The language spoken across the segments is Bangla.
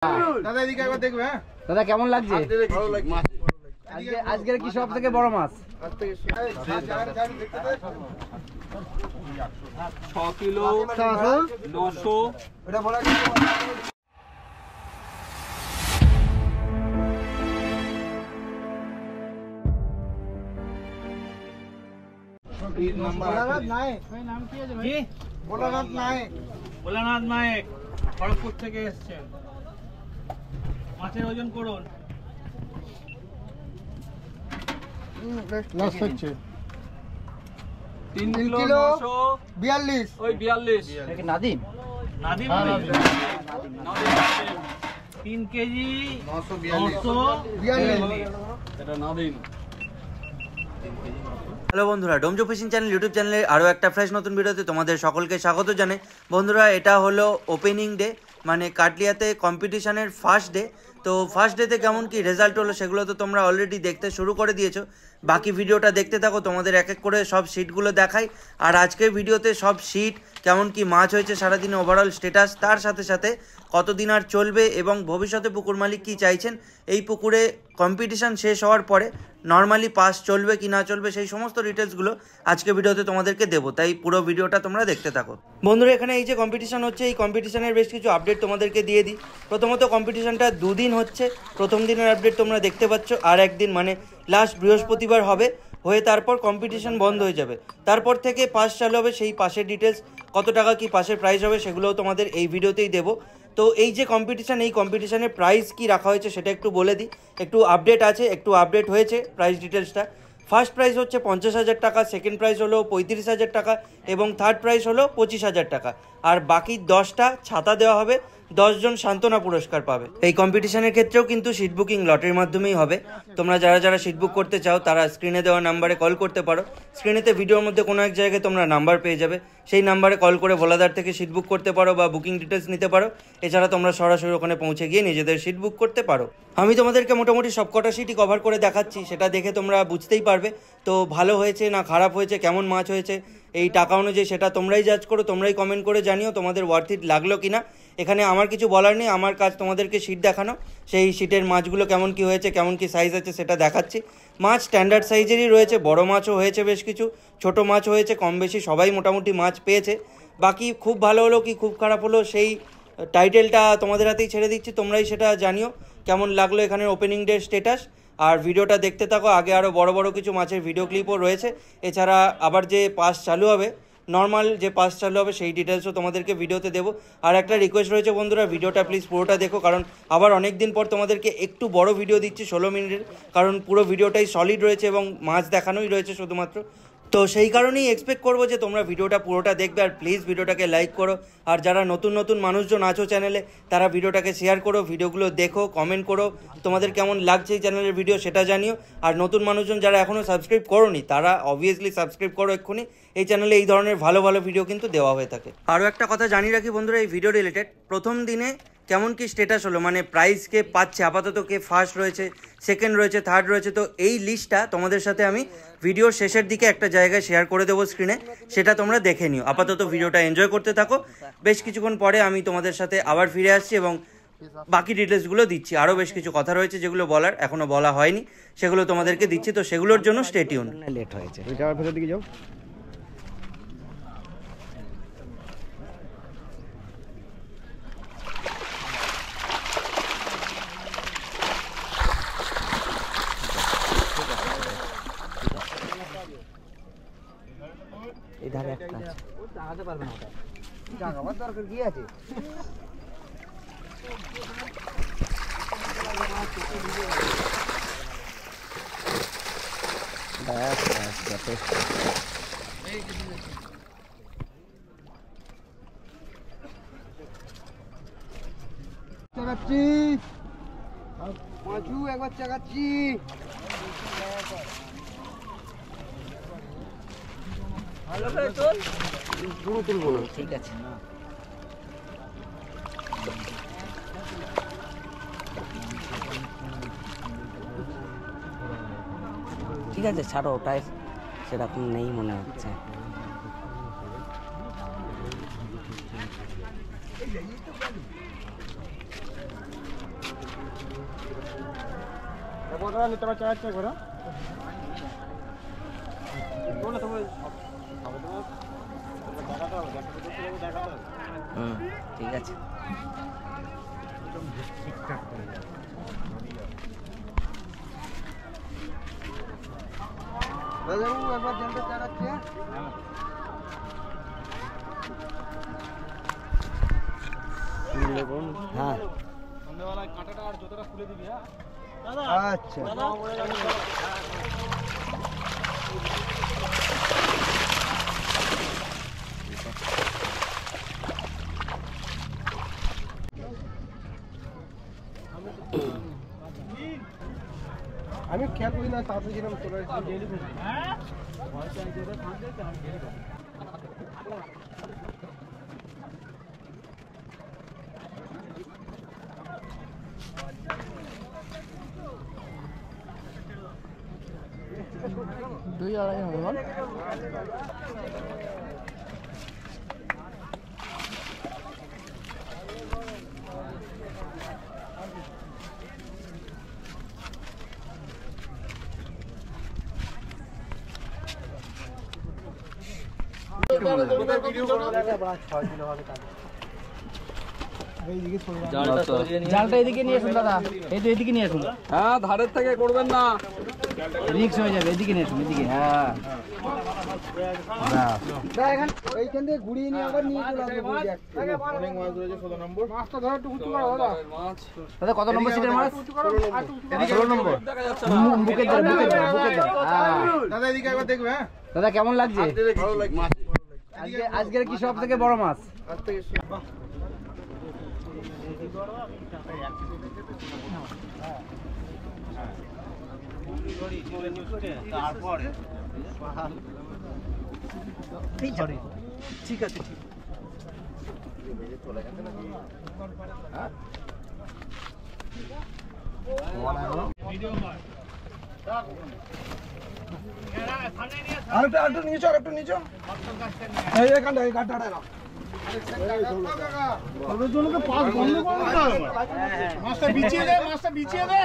দাদা এদিকে একবার দেখবে। হ্যাঁ দাদা কেমন লাগছে? আজকের কি সব থেকে বড় মাছ? 6 কিলো 900 এটা বলা ভোলানাথ নায়েক খড়গপুর থেকে এসেছেন। মাছের ওজন করুন। লাস্ট হচ্ছে 3 কিলো 42 ওই 42 এটা নাদিম? নাদিম 3 কেজি 942 এটা নাদিম। হ্যালো বন্ধুরা, ডোমজো ফিশিং চ্যানেল ইউটিউব চ্যানেলে আরও একটা ফ্রেশ নতুন ভিডিওতে তোমাদের সকলকে স্বাগত জানাই। বন্ধুরা, এটা হলো ওপেনিং ডে, মানে কাটলিয়াতে কম্পিটিশনের ফার্স্ট ডে। তো ফার্স্ট ডেতে কেমন কি রেজাল্ট হলো সেগুলো তো তোমরা অলরেডি দেখতে শুরু করে দিয়েছো। বাকি ভিডিওটা দেখতে থাকো, তোমাদের এক এক করে সব শিটগুলো দেখাই। আর আজকের ভিডিওতে সব শিট, কেমন কি মাছ হয়েছে সারাদিনে, ওভারঅল স্ট্যাটাস, তার সাথে সাথে কতদিন আর চলবে এবং ভবিষ্যতে পুকুর মালিক কী চাইছেন, এই পুকুরে কম্পিটিশান শেষ হওয়ার পরে নর্মালি পাস চলবে কি না চলবে, সেই সমস্ত ডিটেলসগুলো আজকে ভিডিওতে তোমাদেরকে দেবো। তাই পুরো ভিডিওটা তোমরা দেখতে থাকো। বন্ধুরা, এখানে এই যে কম্পিটিশান হচ্ছে, এই কম্পিটিশানের বেশ কিছু আপডেট তোমাদেরকে দিয়ে দিই। প্রথমত কম্পিটিশানটা 2 দিন হচ্ছে। প্রথম দিনের আপডেট তোমরা দেখতে পাচ্ছ, আর একদিন মানে লাস্ট বৃহস্পতিবার হবে, হয়ে তারপর কম্পিটিশান বন্ধ হয়ে যাবে। তারপর থেকে পাস চালু হবে, সেই পাসের ডিটেলস, কত টাকা কি পাসের প্রাইস হবে সেগুলোও তোমাদের এই ভিডিওতেই দেবো। তো এই যে কম্পিটিশান, এই কম্পিটিশানের প্রাইস কি রাখা হয়েছে সেটা একটু বলে দিই। একটু আপডেট আছে, একটু আপডেট হয়েছে প্রাইস ডিটেলসটা। ফার্স্ট প্রাইস হচ্ছে 50,000 টাকা, সেকেন্ড প্রাইস হলো 35,000 টাকা এবং থার্ড প্রাইস হলো 25,000 টাকা। আর বাকি 10টা ছাতা দেওয়া হবে, 10 জন সান্ত্বনা পুরস্কার পাবে। এই কম্পিটিশনের ক্ষেত্রেও কিন্তু সিট বুকিং লটের মাধ্যমেই হবে। তোমরা যারা যারা সিট বুক করতে চাও তারা স্ক্রিনে দেওয়া নাম্বারে কল করতে পারো। স্ক্রিনেতে ভিডিওর মধ্যে কোনো এক জায়গায় তোমরা নাম্বার পেয়ে যাবে, সেই নাম্বারে কল করে ভোলাদার থেকে সিট বুক করতে পারো বা বুকিং ডিটেলস নিতে পারো। এছাড়া তোমরা সরাসরি ওখানে পৌঁছে গিয়ে নিজেদের সিট বুক করতে পারো। আমি তোমাদেরকে মোটামুটি সবকটা সিটই কভার করে দেখাচ্ছি, সেটা দেখে তোমরা বুঝতেই পারবে তো ভালো হয়েছে না খারাপ হয়েছে, কেমন মাছ হয়েছে এই টাকা অনুযায়ী, সেটা তোমরাই জাজ করো, তোমরাই কমেন্ট করে জানিও তোমাদের ওয়ার্থ ইট লাগলো কিনা। এখানে আমার কিছু বলার নেই, আমার কাজ তোমাদেরকে শিট দেখানো, সেই শিটের মাছগুলো কেমন কি হয়েছে, কেমন কি সাইজ আছে সেটা দেখাচ্ছি। মাছ স্ট্যান্ডার্ড সাইজেরই রয়েছে, বড় মাছও হয়েছে বেশ কিছু, ছোট মাছ হয়েছে, কম বেশি সবাই মোটামুটি মাছ পেয়েছে। বাকি খুব ভালো হলো কি খুব খারাপ হলো সেই টাইটেলটা তোমাদের হাতেই ছেড়ে দিচ্ছি, তোমরাই সেটা জানিও কেমন লাগলো এখানের ওপেনিং ডে স্ট্যাটাস। আর ভিডিওটা দেখতে থাকো, আগে আরও বড় বড় কিছু মাছের ভিডিও ক্লিপও রয়েছে। এছাড়া আবার যে পাস চালু হবে, নর্মাল যে পাস চালু হবে সেই ডিটেলসও তোমাদেরকে ভিডিওতে দেবো। আর একটা রিকোয়েস্ট রয়েছে বন্ধুরা, ভিডিওটা প্লিজ পুরোটা দেখো, কারণ আবার অনেক দিন পর তোমাদেরকে একটু বড় ভিডিও দিচ্ছি 16 মিনিটের, কারণ পুরো ভিডিওটাই সলিড রয়েছে এবং মাছ দেখানোই রয়েছে শুধুমাত্র। তো সেই কারণেই এক্সপেক্ট করবো যে তোমরা ভিডিওটা পুরোটা দেখবে। আর প্লিজ ভিডিওটাকে লাইক করো, আর যারা নতুন নতুন মানুষজন আছো চ্যানেলে তারা ভিডিওটাকে শেয়ার করো, ভিডিওগুলো দেখো, কমেন্ট করো, তোমাদের কেমন লাগছে এই চ্যানেলের ভিডিও সেটা জানিও। আর নতুন মানুষজন যারা এখনও সাবস্ক্রাইব করোনি তারা অবভিয়াসলি সাবস্ক্রাইব করো এক্ষুনি। এই চ্যানেলে এই ধরনের ভালো ভালো ভিডিও কিন্তু দেওয়া হয়ে থাকে। আরও একটা কথা জানিয়ে রাখি বন্ধুরা, এই ভিডিও রিলেটেড, প্রথম দিনে কেমন কি স্ট্যাটাস হলো, মানে প্রাইজ কে পাচ্ছে, আপাতত কে ফার্স্ট রয়েছে, সেকেন্ড রয়েছে, থার্ড রয়েছে, তো এই লিস্টটা তোমাদের সাথে আমি ভিডিওর শেষের দিকে একটা জায়গায় শেয়ার করে দেবো স্ক্রিনে, সেটা তোমরা দেখে নিও। আপাতত ভিডিওটা এনজয় করতে থাকো, বেশ কিছুক্ষণ পরে আমি তোমাদের সাথে আবার ফিরে আসছি এবং বাকি ডিটেলসগুলো দিচ্ছি। আরও বেশ কিছু কথা রয়েছে যেগুলো বলার এখনও বলা হয়নি, সেগুলো তোমাদেরকে দিচ্ছি, তো সেগুলোর জন্য স্টে টিউন। লেট হয়েছে, ভেতর দিকে যাও। এধারে একটা আছে, ও দাঁড়াতে পারবে না, ওটা দাঁড়াবার দরকার কি আছে? চাকাচ্ছি মাছু, একবার চাকাচ্ছি। ভালো করে চল, পুরো তুলবো না, ঠিক আছে। ঠিক আছে, ছাড়ো, ওটাই সেরকম নেই মনে হচ্ছে। ঠিক আছে। দাদাবাবু একবার জানতে চালাচ্ছে। হ্যাঁ সন্ধ্যাবেলায় কাঁটাটা আর জুতোটা খুলে দিবি। হ্যাঁ আচ্ছা আমি খেয়াল করি না তাড়াতাড়ি যেরকম চলে আসছি। দুই আড়াই হবে বল। জালটা এদিকে নিয়ে আসুন দাদা, এই তো এদিকে নিয়ে আসুন। হ্যাঁ, ধারের থেকে করবেন না, রিক্স হয়ে যাবে, এদিকে নিয়ে আসুন, এদিকে। হ্যাঁ এইখান থেকে ঘুরিয়ে নিয়ে আবার নিয়ে চলে আসবে। অনেক মাছ রয়েছে। 16 নম্বর মাছটা ধরে একটু উঁচু করো দাদা। দাদা কত নম্বর সিটের মাছ? 16 নম্বর। বুকের জাল, বুকের জাল, বুকের জাল। দাদা এদিকে একবার দেখবে। হ্যাঁ দাদা কেমন লাগছে? ভালো লাগছে। আজকের কি সব থেকে বড় মাছ? ঠিক আছে ঠিক আরেকটু নিচে আরেকটু নিচে এই এখানটা এই গাড়টা না মাছটা বিছিয়ে দে, মাছটা বিছিয়ে দে।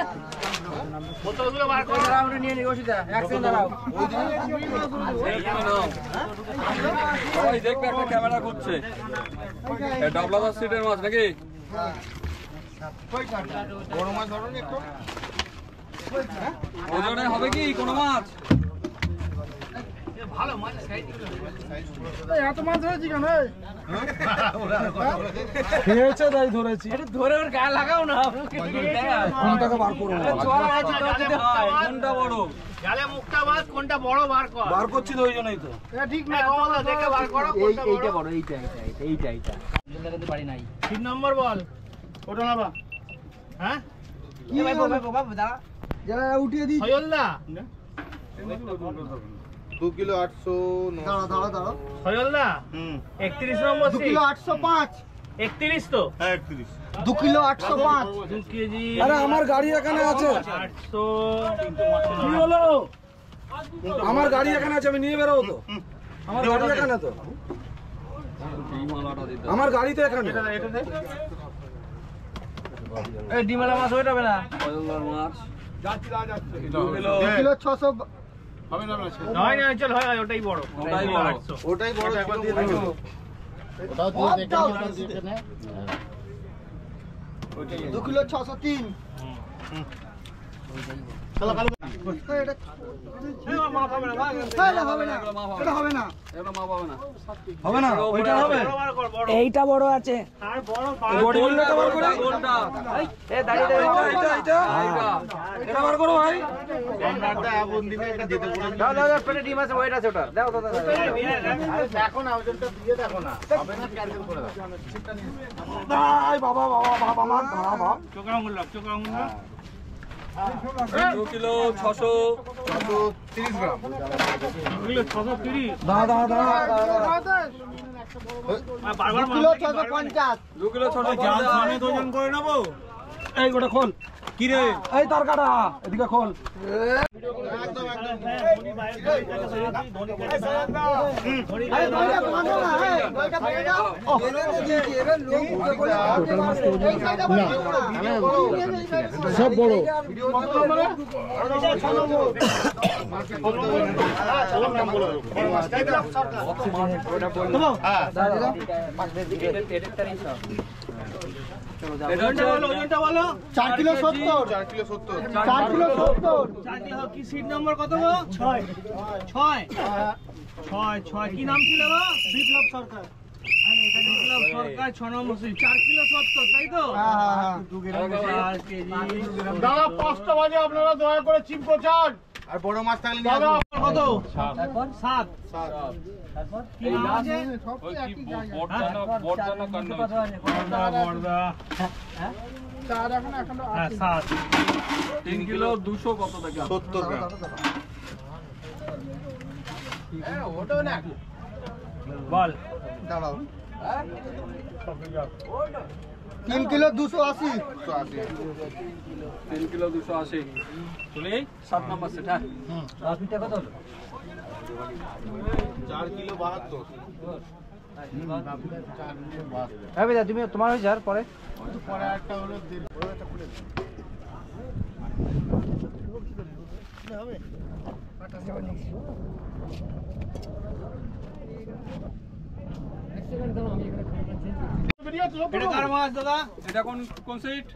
বোতলগুলো বার করে দাঁড়াও, আমরা নিয়ে নিই। ওষুধ এক সেকেন্ড দাঁড়াও। সবাই দেখবে একটা ক্যামেরা করছে। ডাবলাদার সিটের মাছ নাকি? বড় মাছ ধরুন একটু। ওজনে হবে কি কোনো মাছ? এত মাছ ধরেছি কেন? খেয়েছে তাই ধরেছি। ধরে ওর গায়ে লাগাও না। কোনটাকে বার করবো? কোনটা বড়? জালে মুখটা মাছ কোনটা বড় বার কর। বার করছি তো ওই জন্যই তো। ঠিক না, কমলা দেখে বার করো কোনটা বড়। এইটা বড়, এইটা এইটা এইটা এইটা কিন্তু বাড়ি নাই। 3 নম্বর বল। ওটা না বা। হ্যাঁ? কি ভাই বাবা দাঁড়া, যারা উঠিয়ে দিই। সয়লদা। 2 কিলো 800। দাঁড়া দাঁড়া। সয়লদা। 31 নম্বর 2 কিলো 805। 31 তো? হ্যাঁ 31। 2 কিলো 805। 2 কেজি। আরে আমার গাড়ি এখানে আছে। 800। কি হলো? আমার গাড়ি এখানে আছে, আমি নিয়ে বেরোবো তো। আমার গাড়ি এখানে তো। এই মালাটা দিতে আমার গাড়ি তো এখানে। এই ডিমালা মাছ হয়ে যাবে না। কয়লার মাছ? যাচ্ছি 2 কিলো 2 কিলো 600 হবে না না। নয় নয় চল হয় ওটাই বড়। ওটাই বড়। 800। ওটাই বড় একবার দিয়ে দেখো। ওটাও দিয়ে দেখে নে। 2 কিলো 603। চলো কালু। এটা মাপ হবে না ভাই। এটা হবে না। এটা হবে না। এগুলো মাপ হবে না। হবে না। ওইটা হবে। বড় বার কর, বড়। এইটা বড় আছে। আর বড় বার বডি বিল্ডারটা বার করো। কোনটা? এ দাঁড়িয়ে দাঁড়িয়ে এটা এটা বার করো ভাই। দাও দাও দাও, পেটে ডিম আছে, ওয়েট আছে ওটা। দাও দাও দাও। দেখো না ওজনটা দিয়ে দেখো না। হবে না ক্যান্সেল করে দাও। ভাই বাবা বাবা বাবা আমার ধরা বাবা। চোখা আঙুল লাগ, চোখা আঙুল লাগ। 2 কিলো 600 30 গ্রাম। 2 কিলো 630। দাঁড়া দাঁড়া দাঁড়া। আর বারবার 2 কিলো 650। 2 কিলো 650 ওজন করে নেবো। এই গোটা খোল কি রে এই তার কাটা এদিকে খোল সব বড় ওজনটা বলো 4 কিলো 70 4 কিলো 70 কি সিট নম্বর কত গো 6 কি নাম ছিল গো বিপ্লব সরকার বিপ্লব সরকার 6 নম্বর সিট 4 কিলো 70 তাই তো দাদা 5টা বাজে আপনারা দয়া করে চিপকো চান আর বড় মাছ থাকলে নিয়ে আসুন কত 7 কি নাম আছে ওই কি বড়দানা কান্না বড়দা হ্যাঁ 7 3 কিলো 200 কত টাকা 70 গ্রাম বল দাঁড়াও 3 কিলো 280 3 কিলো 280 চলে 7 নম্বর সেট হ্যাঁ 4 কিলো 72 হ্যাঁ বেদা তুমি তোমার হয়ে যার পরে পরে একটা হলো এটা কার মাছ দাদা এটা কোন সিট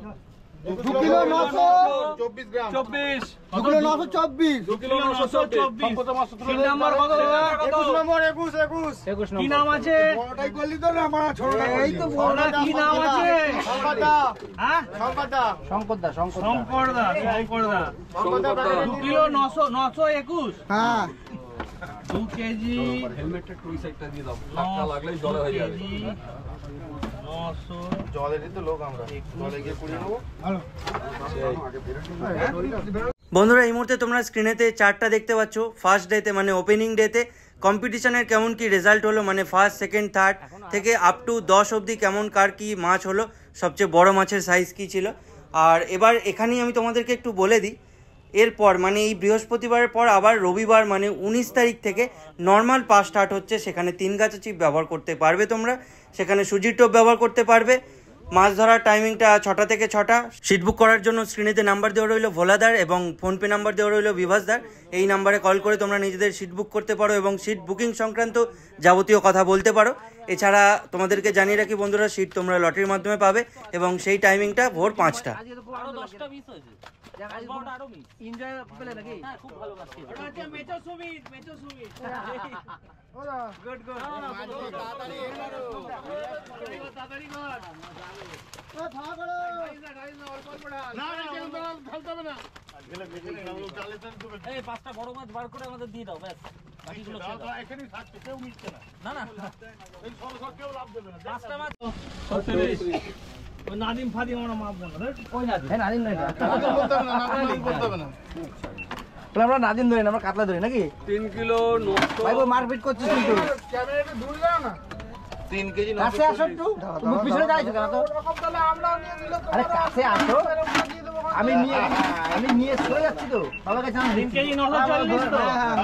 2 কিলো 924 গ্রাম 24 2 কিলো 924 2 কিলো 924 কত মাছ সিট নাম্বার কত দাদা 21 নম্বর 21 কি নাম আছে বড়টাই করলি তো না আমার ছোটটা এই তো বড়টা কি নাম আছে শঙ্করদা হ্যাঁ শঙ্করদা শঙ্করদা শঙ্করদা 2 কিলো 921 হ্যাঁ 2 কেজি হেলমেটটা টুই সাইডটা দিয়ে দাও ধাক্কা লাগলেই জলে হয়ে যাবে 900 জলেরই তো লোক আমরা জলে গিয়ে কুড়িয়ে নেবো বন্ধুরা এই মুহূর্তে তোমরা স্ক্রিনেতে চার্টটা দেখতে পাচ্ছ ফার্স্ট ডেতে মানে ওপেনিং ডেতে কম্পিটিশনের কেমন কি রেজাল্ট হলো মানে ফার্স্ট সেকেন্ড থার্ড থেকে আপ টু 10 অবধি কেমন কার কি মাছ হলো সবচেয়ে বড় মাছের সাইজ কি ছিল। আর এবার এখানেই আমি তোমাদেরকে একটু বলে দিই এরপর মানে এই বৃহস্পতিবারের পর আবার রবিবার মানে 19 তারিখ থেকে নর্মাল পাস স্টার্ট হচ্ছে, সেখানে 3 গাছা চিপ ব্যবহার করতে পারবে তোমরা, সেখানে সুজির টোপ ব্যবহার করতে পারবে। মাছ ধরার টাইমিংটা 6টা থেকে 6টা। সিট বুক করার জন্য স্ক্রিনেতে নাম্বার দেওয়া রইলো ভোলাদার এবং ফোনপে নাম্বার দেওয়া রইলো বিভাসদার। এই নাম্বারে কল করে তোমরা নিজেদের সিট বুক করতে পারো এবং সিট বুকিং সংক্রান্ত যাবতীয় কথা বলতে পারো। এছাড়া তোমাদেরকে জানিয়ে রাখি বন্ধুরা সিট তোমরা লটারির মাধ্যমে পাবে এবং সেই টাইমিংটা ভোর 5টা। এনজয় পেলে নাকি খুব ভালো কাজ আচ্ছা মেচো সুমিত গুড তাড়াতাড়ি কর এই 5টা বড় মাছ বার করে আমাদের দিয়ে দাও ব্যাস বাকিগুলো ছেড়ে দাও এখানেই থাকছে কেউ মিটছে না না না এই সব কেউ লাভ দেবে না 5টা মাছ ওই নাদিম ফাদিম আমরা মাপবো না কই নাদিম হ্যাঁ নাদিম নয় না বলতে হবে না বলতে হবে না তাহলে আমরা নাদিম ধরি না আমরা কাতলা ধরি নাকি 3 কিলো 900 ভাই মারপিট করছিস কিন্তু ক্যামেরাটা দূরে যাও না 3 কেজি কাছে আসো একটু তুমি পিছনে দাঁড়াইছো কেন তো তাহলে আমরাও নিয়ে দিলে আরে কাছে আসো আমি নিয়ে চলে যাচ্ছি তো বাবার কাছে আমি 3 কেজি 940 তো হ্যাঁ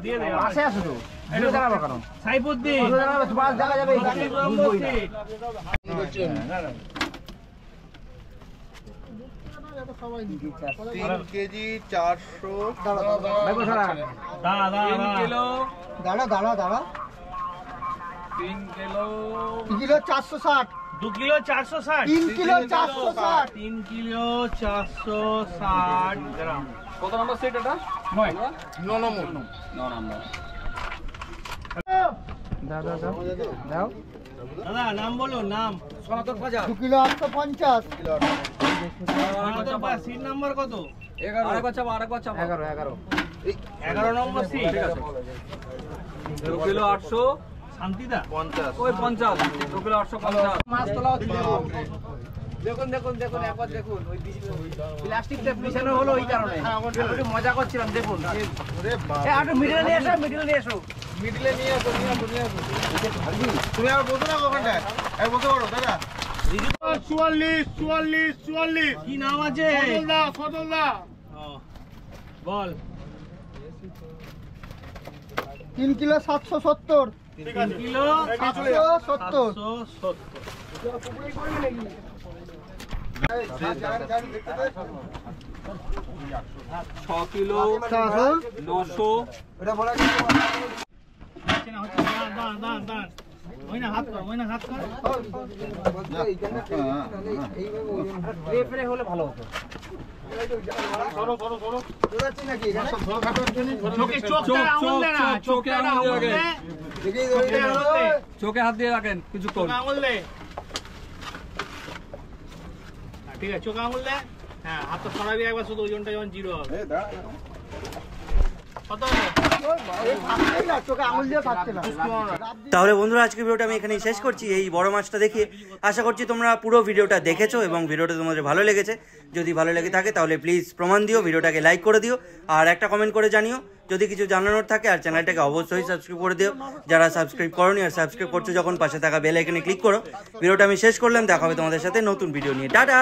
দিয়ে দে পাশে আসো তো দূরে দাঁড়াবো কেন সাইফুদ্দিন দূরে দাঁড়াবো মাছ দেখা যাবে বুঝবোই না 3 কেজি 400 ভাই বসরা দাঁড়া 3 কিলো দাঁড়া 3 kilo 2 kilo 460 2 kilo 460 3 kilo 460 3 kilo 460 গ্রাম কত নম্বর সেট এটা 9 নম্বর দাও দাদা নাম বলো নাম সনাতন বাজার 2 কিলো 850 সিট নাম্বার কত 11 আরেকবার চাপ 11 11 নম্বর সিট ঠিক আছে 2 কিলো 800 শান্তিদা 50 ওই 50 2 কিলো 850 মাছ তোলা হচ্ছে দেখুন একবার দেখুন ওই প্লাস্টিকটা পিছানো হলো ওই কারণে একটু মজা করছিলাম দেখুন ওরে বাবা একটু মিডলে নিয়ে এসো মিডলে নিয়ে আসো তুমি আর বসো না ওখানটায় বসে পড়ো দাদা 44 কি নাম আছে? সদলদা বল। 3 কিলো 770 3 কিলো 770 6 কিলো 900 এটা বলা দাঁড় ওই না হাত কর, ওই না হাত কর। রেফরে হলে ভালো হতো। চোখে চোখটা আঙুল দে না, চোখে আঙুল দিয়ে রাখেন। চোখে আঙুল দে, চোখে হাত দিয়ে রাখেন কিছুক্ষণ। চোখে আঙুল দে। ঠিক আছে, চোখে আঙুল দে। হ্যাঁ, হাতটা সরাবি একবার, শুধু ওজনটা যখন 0 হবে। কত হবে? চোখে আঙুল দিয়ে থাকছে না। তাহলে বন্ধুরা আজকের ভিডিওটা আমি এখানেই শেষ করছি এই বড় মাছটা দেখিয়ে। আশা করছি তোমরা পুরো ভিডিওটা দেখেছো এবং ভিডিওটা তোমাদের ভালো লেগেছে। যদি ভালো লেগে থাকে তাহলে প্লিজ প্রমাণ দিও, ভিডিওটাকে লাইক করে দিও আর একটা কমেন্ট করে জানিও যদি কিছু জানানোর থাকে। আর চ্যানেলটাকে অবশ্যই সাবস্ক্রাইব করে দিও যারা সাবস্ক্রাইব করোনি, আর সাবস্ক্রাইব করছো যখন পাশে থাকা বেল আইকনে ক্লিক করো। ভিডিওটা আমি শেষ করলাম, দেখা হবে তোমাদের সাথে নতুন ভিডিও নিয়ে। টাটা।